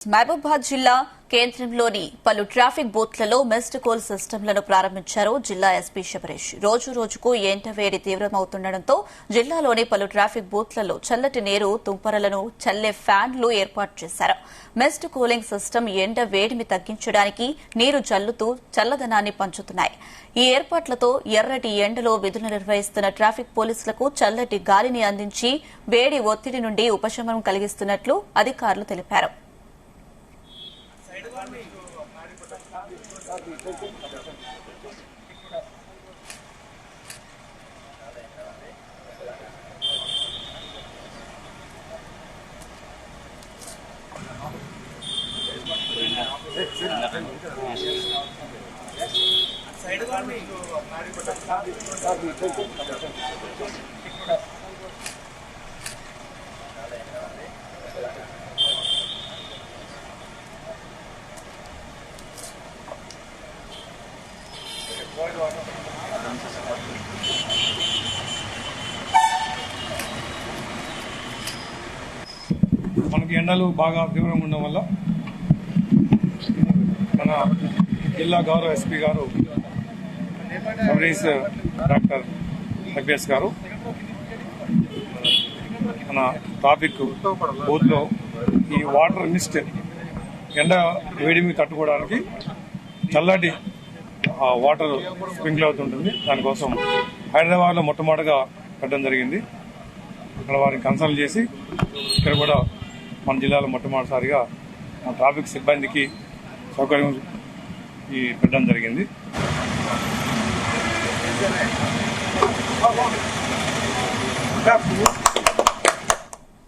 మహబూబాబాద్ జిల్లా కేంద్రంలోని పలు ట్రాఫిక్ బూత్లలో మిస్డ్ కాల్ సిస్టంలను ప్రారంభించారు జిల్లా ఎస్పీ శబరీష్. రోజు రోజుకు ఎండవేడి తీవ్రమవుతుండటంతో జిల్లాలోని పలు ట్రాఫిక్ బూత్లలో చల్లటి నీరు తుంపరలను చల్లే ఫ్యాన్లు ఏర్పాటు చేశారు. మిస్డ్ కూలింగ్ సిస్టమ్ ఎండ వేడిని తగ్గించడానికి నీరు జల్లుతూ చల్లదనాన్ని పంచుతున్నాయి. ఈ ఏర్పాట్లతో ఎర్రటి ఎండలో విధులు నిర్వహిస్తున్న ట్రాఫిక్ పోలీసులకు చల్లటి గాలిని అందించి వేడి ఒత్తిడి నుండి ఉపశమనం కలిగిస్తున్నట్లు అధికారులు తెలిపారు. మనకి ఎండలు బాగా తీవ్రంగా ఉండడం వల్ల మన జిల్లా గౌరవ ఎస్పీ గారు శబరీష్ డాక్టర్ ఐపీఎస్ గారు మన ట్రాఫిక్ బూత్లో ఈ వాటర్ మిస్ట్ ఎండ వేడిమి తట్టుకోవడానికి చల్లటి వాటర్ స్ప్రింకిల్ అవుతుంటుంది. దానికోసం హైదరాబాద్లో మొట్టమొదటిగా పెట్టడం జరిగింది. అక్కడ వారిని కన్సల్ట్ చేసి ఇక్కడ కూడా మన జిల్లాలో మొట్టమొదటిసారిగా ట్రాఫిక్ సిబ్బందికి సౌకర్యం పెట్టడం జరిగింది.